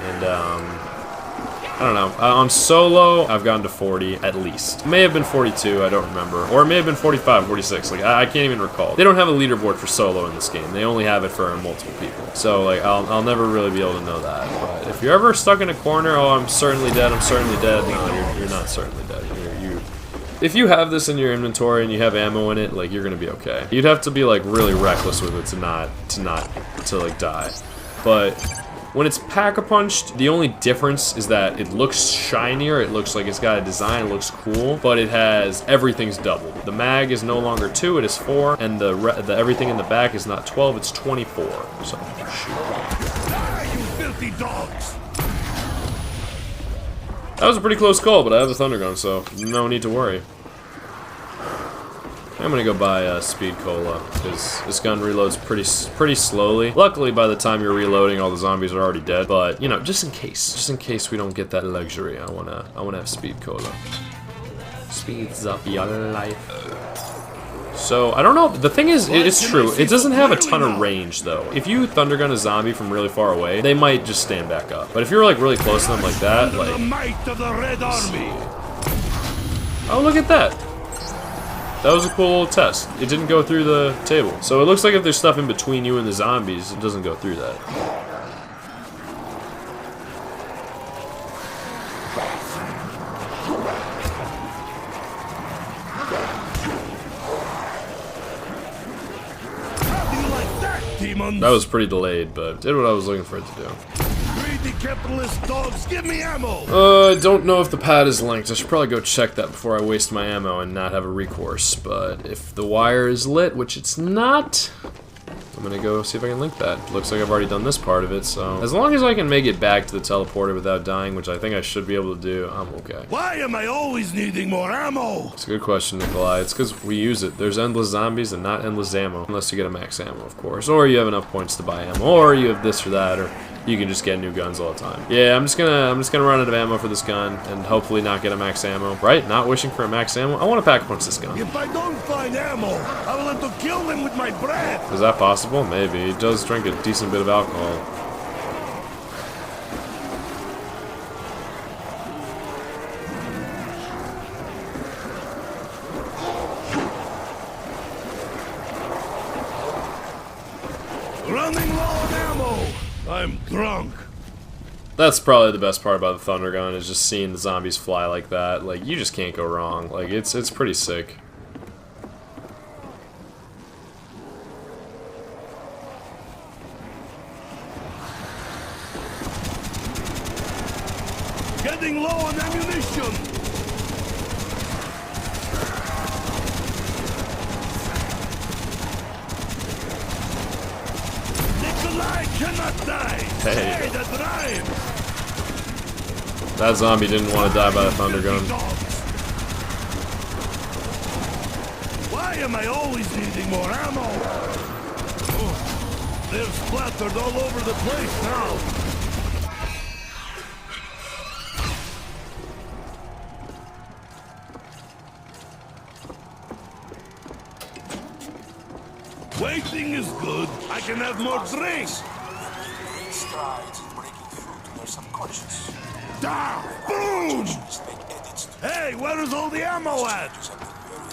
And I don't know. On solo, I've gotten to 40 at least. It may have been 42, I don't remember. Or it may have been 45, 46. Like, I can't even recall. They don't have a leaderboard for solo in this game. They only have it for multiple people. So, like, I'll never really be able to know that. But if you're ever stuck in a corner, oh, I'm certainly dead, I'm certainly dead. No, you're not certainly dead. If you have this in your inventory and you have ammo in it, like, you're gonna be okay. You'd have to be, like, really reckless with it to like, die. But when it's pack-a-punched, the only difference is that it looks shinier, it looks like it's got a design, it looks cool, but it has, everything's doubled. The mag is no longer 2, it is 4, and the everything in the back is not 12, it's 24. So, shoot. Ah, you filthy dogs! That was a pretty close call, but I have the thunder gun, so no need to worry. I'm gonna go buy speed cola, because this gun reloads pretty slowly. Luckily, by the time you're reloading, all the zombies are already dead. But you know, just in case we don't get that luxury, I wanna have speed cola. Speeds up your life. So I don't know. The thing is, it's true. It doesn't have a ton of range though. If you thunder gun a zombie from really far away, they might just stand back up. But if you're like really close to them like that, like, the might of the Red Army. Oh, look at that. That was a cool little test. It didn't go through the table. So it looks like if there's stuff in between you and the zombies, it doesn't go through that. How do you like that, demons? That was pretty delayed, but did what I was looking for it to do. Greedy capitalist dogs, give me ammo! Don't know if the pad is linked. I should probably go check that before I waste my ammo and not have a recourse. But if the wire is lit, which it's not, I'm gonna go see if I can link that. Looks like I've already done this part of it, so as long as I can make it back to the teleporter without dying, which I think I should be able to do, I'm okay. Why am I always needing more ammo? It's a good question, Nikolai. It's because we use it. There's endless zombies and not endless ammo, unless you get a max ammo, of course, or you have enough points to buy ammo, or you have this or that, or you can just get new guns all the time. Yeah, I'm just gonna run out of ammo for this gun and hopefully not get a max ammo. Right? Not wishing for a max ammo. I want to pack punch this gun. If I don't find ammo, I will have to kill them with my breath. Is that possible? Maybe. He does drink a decent bit of alcohol. Running low on ammo. I'm drunk. That's probably the best part about the thunder gun, is just seeing the zombies fly like that. Like, you just can't go wrong. Like, it's pretty sick. Getting low on ammunition. Nikolai cannot die. Hey. The drive. That zombie didn't want to die by the thunder gun. Why am I always needing more ammo? Oh, they're splattered all over the place now. Waiting is good. I can have more drinks. Great strides in breaking through to their subconscious. Down! Boom! Judgments make edits to Hey, where is all the ammo at? changes have been very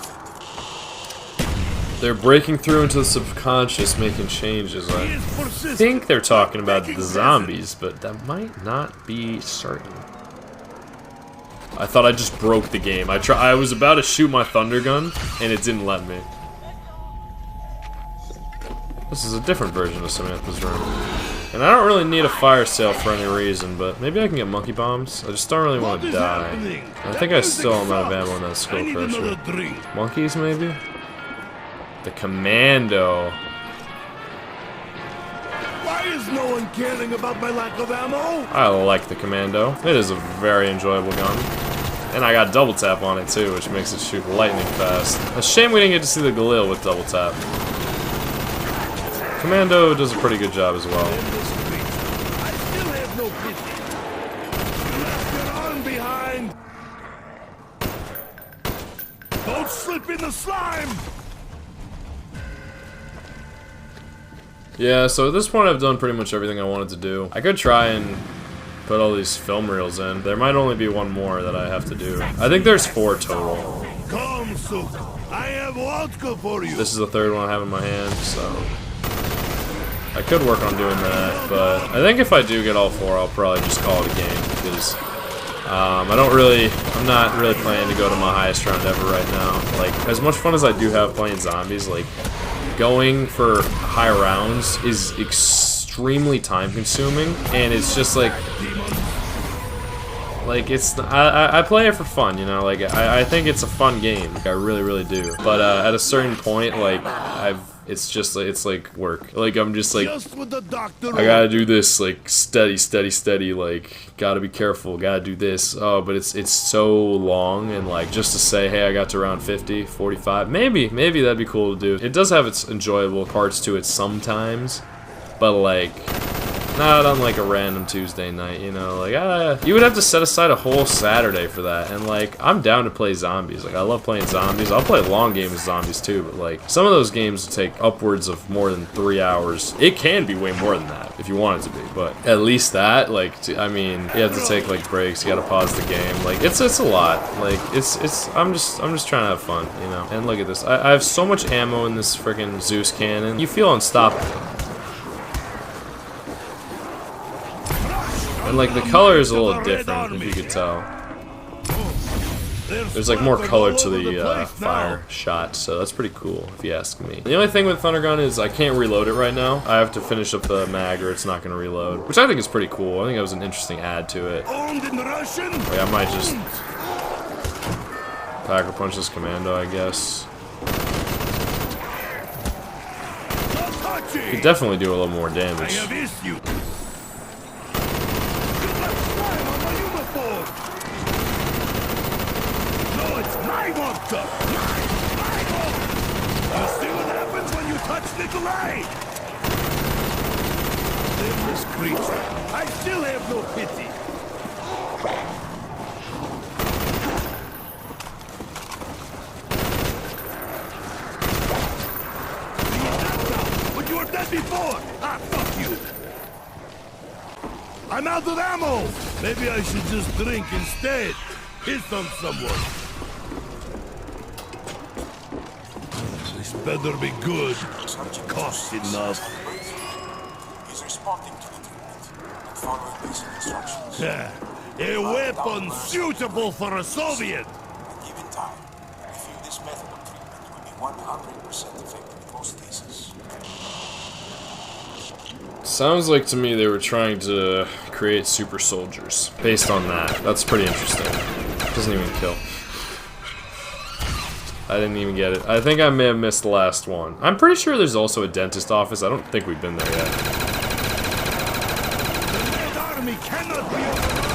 effective. They're breaking through into the subconscious, making changes. He I is persistent. think they're talking about the Making zombies, but that might not be certain. I thought I just broke the game. I was about to shoot my thunder gun, and it didn't let me. This is a different version of Samantha's room. And I don't really need a fire sale for any reason, but maybe I can get monkey bombs. I just don't really want to die. I think I still am out of ammo in that I skull need crusher. another drink. Monkeys, maybe? The commando. Why is no one caring about my lack of ammo? I like the commando. It is a very enjoyable gun. And I got double tap on it too, which makes it shoot lightning fast. A shame we didn't get to see the Galil with double tap. Commando does a pretty good job as well. In the streets, I still have no pity. You left your arm behind. Don't slip in the slime. Yeah, so at this point I've done pretty much everything I wanted to do. I could try and put all these film reels in. There might only be one more that I have to do. I think there's 4 total. Come, Sook. I have vodka for you. This is the 3rd one I have in my hand, so I could work on doing that, but I think if I do get all 4, I'll probably just call it a game, because I'm not really planning to go to my highest round ever right now. Like, as much fun as I do have playing zombies, like, going for high rounds is extremely time consuming, and it's just like it's I play it for fun, you know. Like, I think it's a fun game. Like, I really do. But at a certain point, like, it's like work. Like, I'm just like, Just with the doctor. I gotta do this, like, steady, like, gotta be careful, gotta do this. Oh, but it's so long, and, like, just to say, hey, I got to round 50, 45, maybe that'd be cool to do. It does have its enjoyable parts to it sometimes, but, like, not on, like, a random Tuesday night, you know. Like, you would have to set aside a whole Saturday for that, and, like, I'm down to play zombies. Like, I love playing zombies. I'll play long games of zombies, too, but, like, some of those games take upwards of more than 3 hours. It can be way more than that, if you want it to be, but at least that, like, I mean, you have to take, like, breaks, you gotta pause the game. Like, it's a lot. Like, I'm just trying to have fun, you know. And look at this. I have so much ammo in this freaking Zeus cannon. You feel unstoppable. And, like, the color is a little different, if you could tell. There's like more color to the fire shot, so that's pretty cool if you ask me. The only thing with Thunder Gun is I can't reload it right now. I have to finish up the mag or it's not going to reload, which I think is pretty cool. I think that was an interesting add to it. Wait, I might just Packer Punch this commando, I guess. Could definitely do a little more damage. I still have no pity. But you were dead before. Ah, fuck you. I'm out of ammo. Maybe I should just drink instead. Piss on someone. This better be good. Cost enough. He's responding to the treatment and following basic instructions. A weapon suitable for a Soviet. Given time, we feel this method of treatment will be 100% effective in most cases. Sounds like to me they were trying to create super soldiers based on that. That's pretty interesting. Doesn't even kill. I didn't even get it. I think I may have missed the last one. I'm pretty sure there's also a dentist office. I don't think we've been there yet. The Red Army cannot be overrun.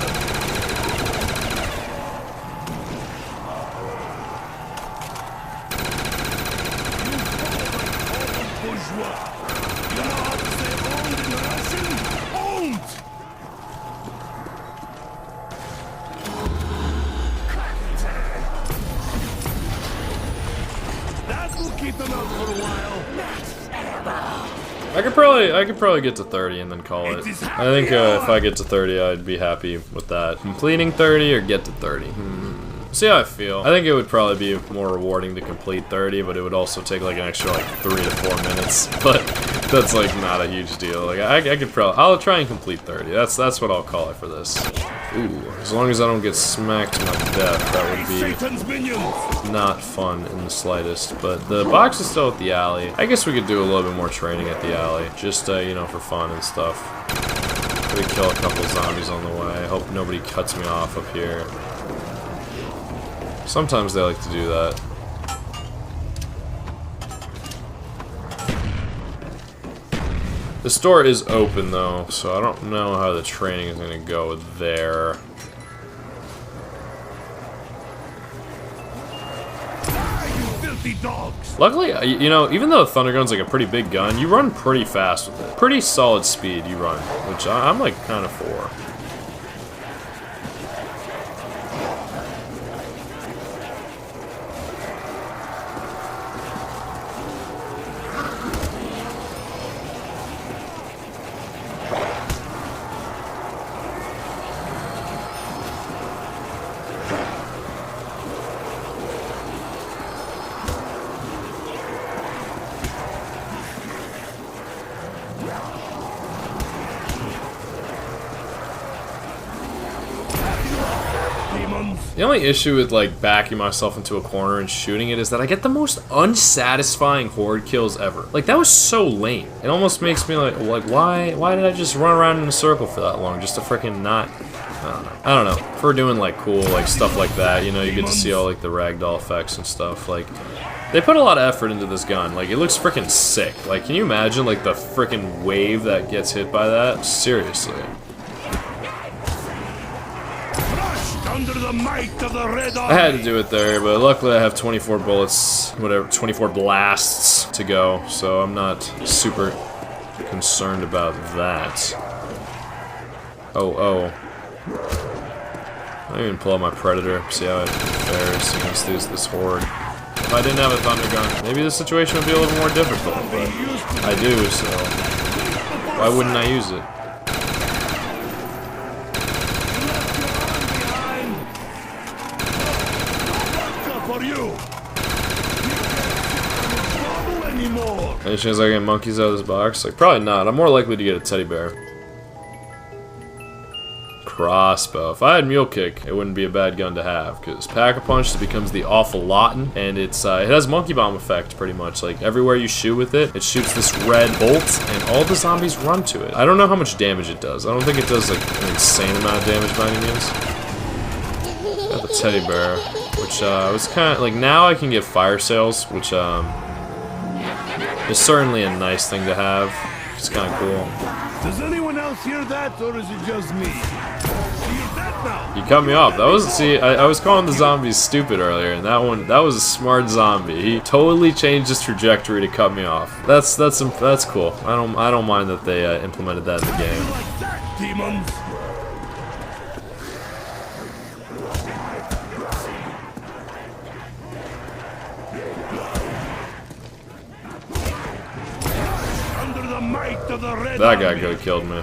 You bourgeois. You know how to say owned in Russian? Owned! That will keep them out for a while. I could probably get to 30 and then call it. I think if I get to 30, I'd be happy with that. Completing 30 or get to 30. See how I feel. I think it would probably be more rewarding to complete 30, but it would also take like an extra like 3 to 4 minutes. But that's like not a huge deal. Like I could probably, I'll try and complete 30. That's what I'll call it for this. Ooh, as long as I don't get smacked to my death, that would be not fun in the slightest. But the box is still at the alley. I guess we could do a little bit more training at the alley, just you know, for fun and stuff. Maybe kill a couple zombies on the way. I hope nobody cuts me off up here. Sometimes they like to do that. The store is open though, so I don't know how the training is going to go there. Luckily, you know, even though Thunder Gun's like a pretty big gun, you run pretty fast with it. Pretty solid speed you run, which I'm like kind of for. The only issue with like backing myself into a corner and shooting it is that I get the most unsatisfying horde kills ever. Like that was so lame. It almost makes me like why did I just run around in a circle for that long just to freaking not? I don't know. If we're doing like cool like stuff like that, you know, you get to see all like the ragdoll effects and stuff. Like they put a lot of effort into this gun. Like it looks freaking sick. Like can you imagine like the freaking wave that gets hit by that? Seriously. Under the might of the Red Army. I had to do it there, but luckily I have 24 bullets, whatever, 24 blasts to go, so I'm not super concerned about that. Oh. I didn't even pull out my Predator, see how it fares against this horde. If I didn't have a Thunder Gun, maybe the situation would be a little more difficult, but I do, so why wouldn't I use it? Any chance I get monkeys out of this box? Like, probably not. I'm more likely to get a teddy bear. crossbow. If I had Mule Kick, it wouldn't be a bad gun to have, because Pack-a-Punch becomes the awful Lawton, and it has Monkey Bomb effect, pretty much. Like, everywhere you shoot with it, it shoots this red bolt, and all the zombies run to it. I don't know how much damage it does. I don't think it does, like, an insane amount of damage by any means. Got the teddy bear, which was kind of, like, now I can get fire sales, which, is certainly a nice thing to have. It's kind of cool. Does anyone else hear that, or is it just me? Hear that now? You cut me off. That was, see, I was calling the zombies stupid earlier, and that was a smart zombie. He totally changed his trajectory to cut me off. That's cool. I don't mind that they implemented that in the game. Like that, demons! Under the might of the red That guy army. could have killed me.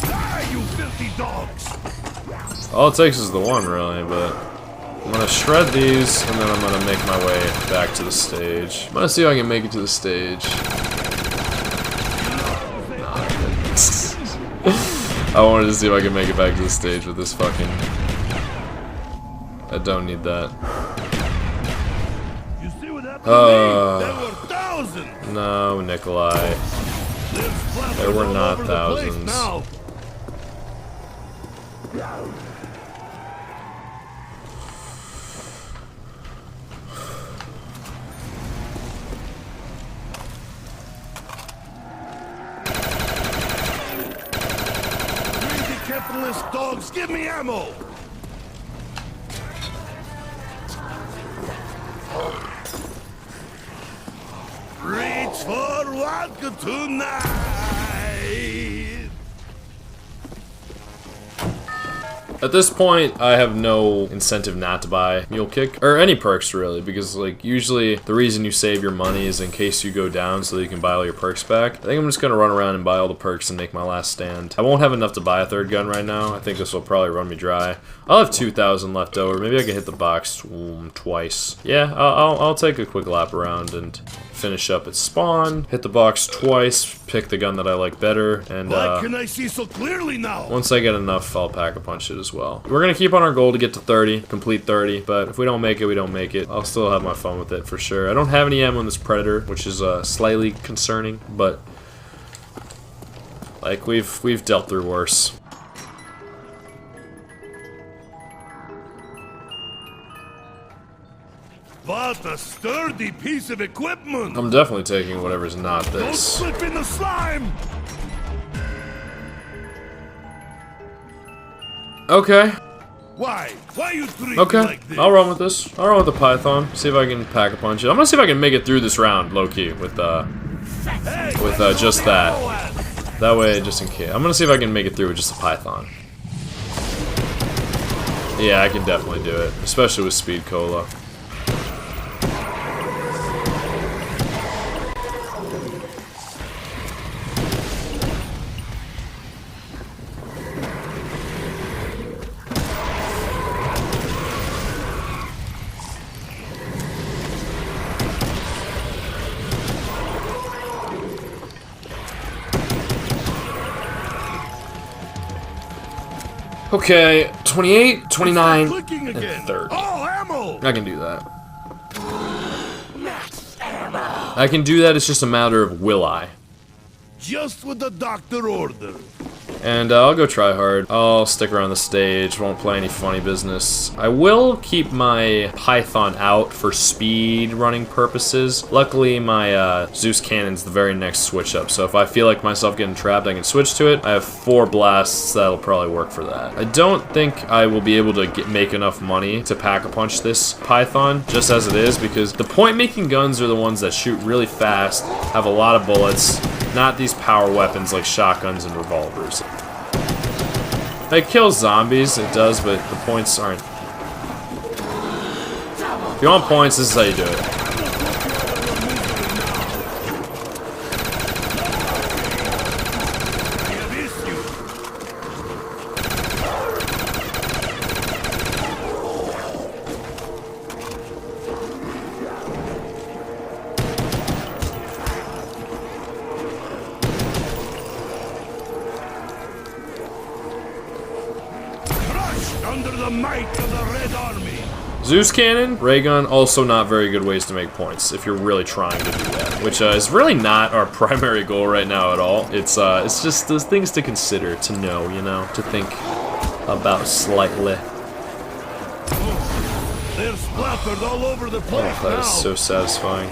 Die, you filthy dogs! All it takes is the one, really, but I'm gonna shred these, and then I'm gonna make my way back to the stage. I'm gonna see if I can make it to the stage. I wanted to see if I can make it back to the stage with this fucking... I don't need that. You see what happened to me? There were thousands! No, Nikolai. There were all not over the place thousands. now. Greedy capitalist dogs, give me ammo! Reach for vodka tonight! At this point, I have no incentive not to buy Mule Kick, or any perks really, because like usually the reason you save your money is in case you go down so that you can buy all your perks back. I think I'm just gonna run around and buy all the perks and make my last stand. I won't have enough to buy a third gun right now. I think this will probably run me dry. I'll have 2,000 left over. Maybe I can hit the box twice. Yeah, I'll take a quick lap around and finish up at spawn, hit the box twice, pick the gun that I like better, and Why can I see so clearly now? once I get enough, I'll Pack-a-Punch it as well. We're gonna keep on our goal to get to 30, complete 30, but if we don't make it, we don't make it. I'll still have my fun with it for sure. I don't have any ammo in this Predator, which is slightly concerning, but like we've dealt through worse. What a sturdy piece of equipment! I'm definitely taking whatever's not Don't this. slip in the slime! Okay, Why? Why you treat okay. me like this? I'll run with this. I'll run with the Python. See if I can Pack-a-Punch it. I'm gonna see if I can make it through this round, low-key, with Hey, just that. That way, just in case. I'm gonna see if I can make it through with just a Python. Yeah, I can definitely do it, especially with Speed Cola. Okay, 28, 29, Clicking and again. 30. Oh, ammo! I can do that. I can do that, it's just a matter of will I. Just what the doctor ordered. And I'll go try hard. I'll stick around the stage, won't play any funny business. I will keep my Python out for speed running purposes. Luckily, my Zeus Cannon's the very next switch up, so if I feel like myself getting trapped, I can switch to it. I have 4 blasts that'll probably work for that. I don't think I will be able to make enough money to Pack-a-Punch this Python, just as it is, because the point-making guns are the ones that shoot really fast, have a lot of bullets, not these power weapons like shotguns and revolvers. It kills zombies, it does, but the points aren't... If you want points, this is how you do it. might of the Red Army. Zeus Cannon, Ray Gun, also not very good ways to make points if you're really trying to do that, which is really not our primary goal right now at all. It's just those things to consider, to know, you know, to think about slightly. They're splattered all over the place Oh, that now. is so satisfying.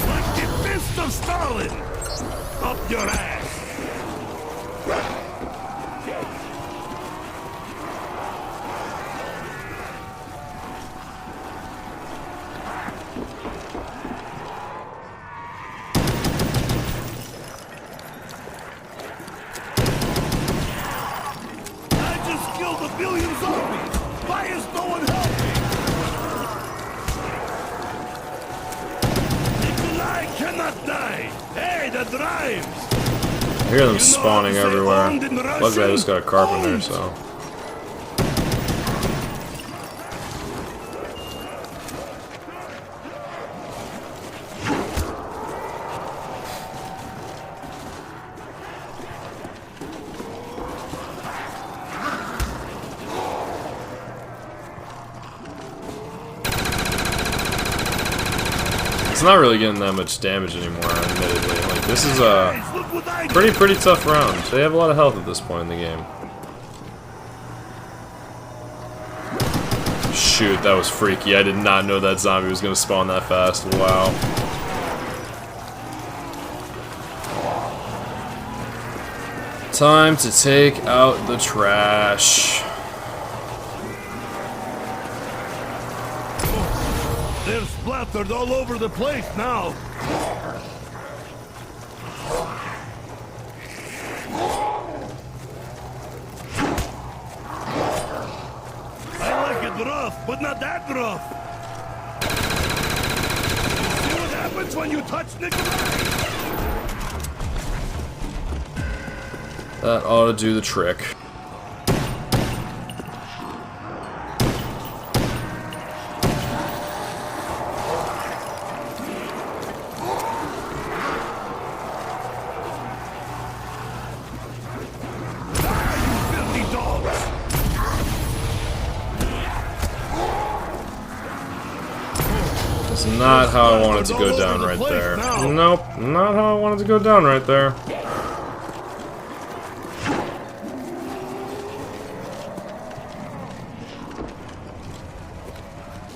Like the fist of Stalin! Up your ass! Killed a billion zombies! Why is no one helping? Nikolai cannot die! Hey, that rhymes! I hear them spawning everywhere. Luckily I just got a carpenter, so... It's not really getting that much damage anymore, admittedly. Like, this is a pretty tough round. They have a lot of health at this point in the game. Shoot, that was freaky. I did not know that zombie was going to spawn that fast. Wow. Time to take out the trash. They're splattered all over the place now. I like it rough, but not that rough. See what happens when you touch Nikolai? That ought to do the trick. That's not how I wanted to go down right there. Nope, not how I wanted to go down right there.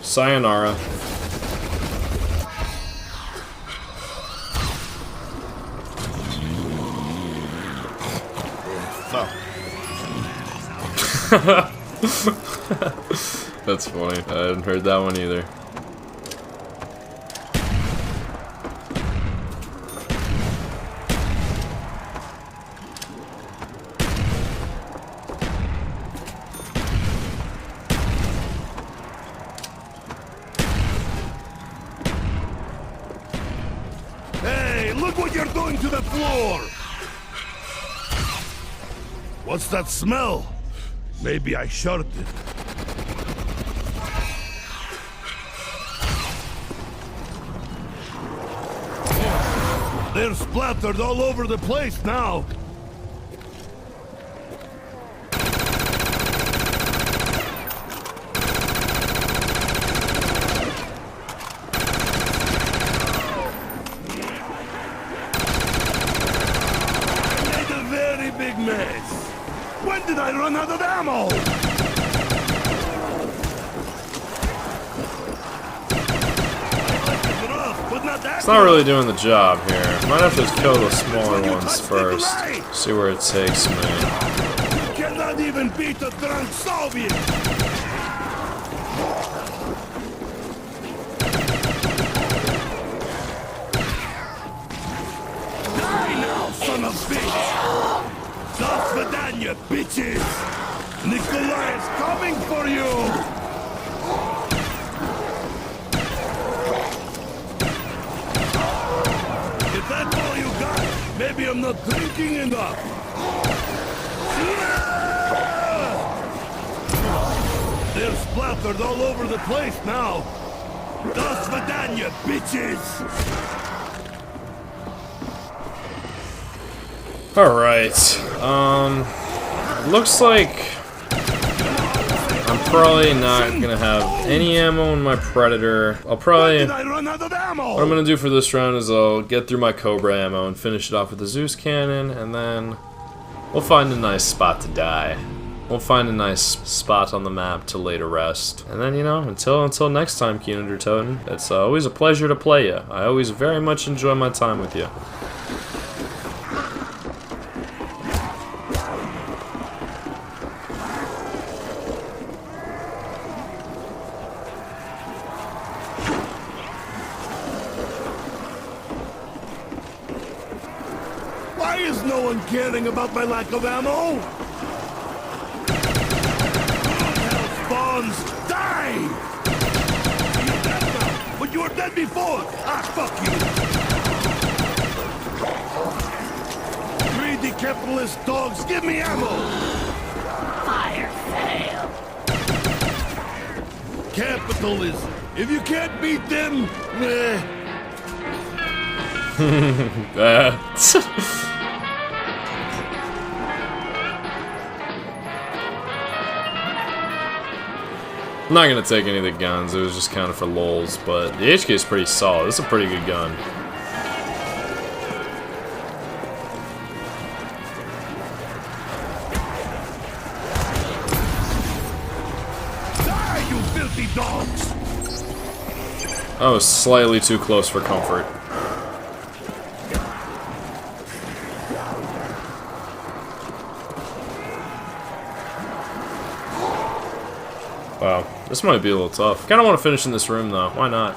Sayonara. That's funny. I hadn't heard that one either. Hey, look what you're doing to the floor! What's that smell? Maybe I shot it. They're splattered all over the place now. Big mess. When did I run out of ammo? It's not really doing the job here. Might have to kill the smaller ones first. See where it takes me. You cannot even beat a drunk Soviet. Die now, son of a bitch! That's Vidania, bitches! Nikolai is coming for you! If that's all you got, maybe I'm not drinking enough! They're splattered all over the place now! Das Vidania, bitches! Alright. Looks like I'm probably not gonna have any ammo in my Predator. I'll probably... Did I run out of ammo? What I'm gonna do for this round is I'll get through my Cobra ammo and finish it off with the Zeus cannon, and then we'll find a nice spot to die. We'll find a nice spot on the map to lay to rest. And then, you know, until next time, Kino Toten, it's always a pleasure to play you. I always very much enjoy my time with you. Why is no one caring about my lack of ammo? Spawns, die! You're dead now, but you were dead before! Ah, fuck you! Greedy capitalist dogs, give me ammo! Fire fail. Capitalism. If you can't beat them, I'm not gonna take any of the guns, it was just kind of for lulz, but the HK is pretty solid. It's a pretty good gun. die, you filthy dogs! I was slightly too close for comfort. Wow, this might be a little tough. Kinda want to finish in this room though, why not?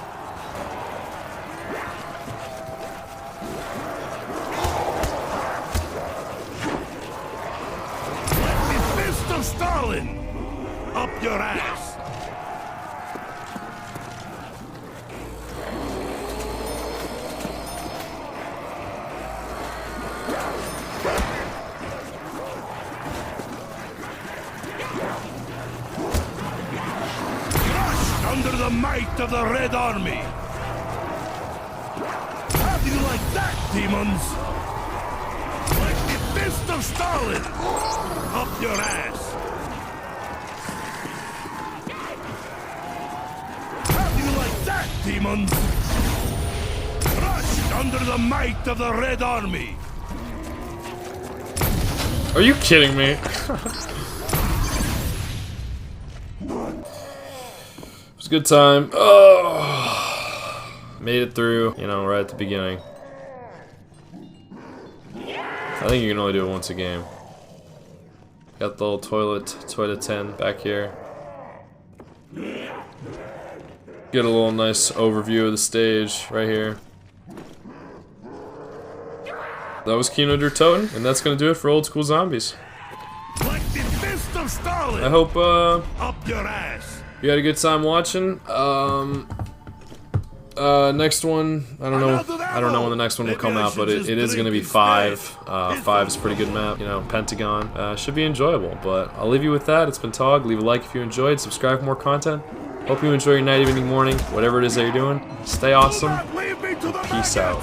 The fist of Stalin! Up your ass! Crushed under the might of the Red Army! How do you like that, demons? Like the fist of Stalin! Up your ass! How do you like that, demons? Crushed under the might of the Red Army! Are you kidding me? It was a good time. Oh, made it through, you know, right at the beginning. I think you can only do it once a game. Got the little toilet 10 back here. Get a little nice overview of the stage right here. That was Kino Toten, and that's gonna do it for Old School Zombies. Like the fist of Stalin! I hope Up your ass! you had a good time watching. Next one, I don't know when the next one will come out, but it is gonna be 5. 5 is a pretty good map, you know, Pentagon. Should be enjoyable, but I'll leave you with that. It's been Tog. Leave a like if you enjoyed, subscribe for more content. Hope you enjoy your night, evening, morning, whatever it is that you're doing. Stay awesome. Peace out.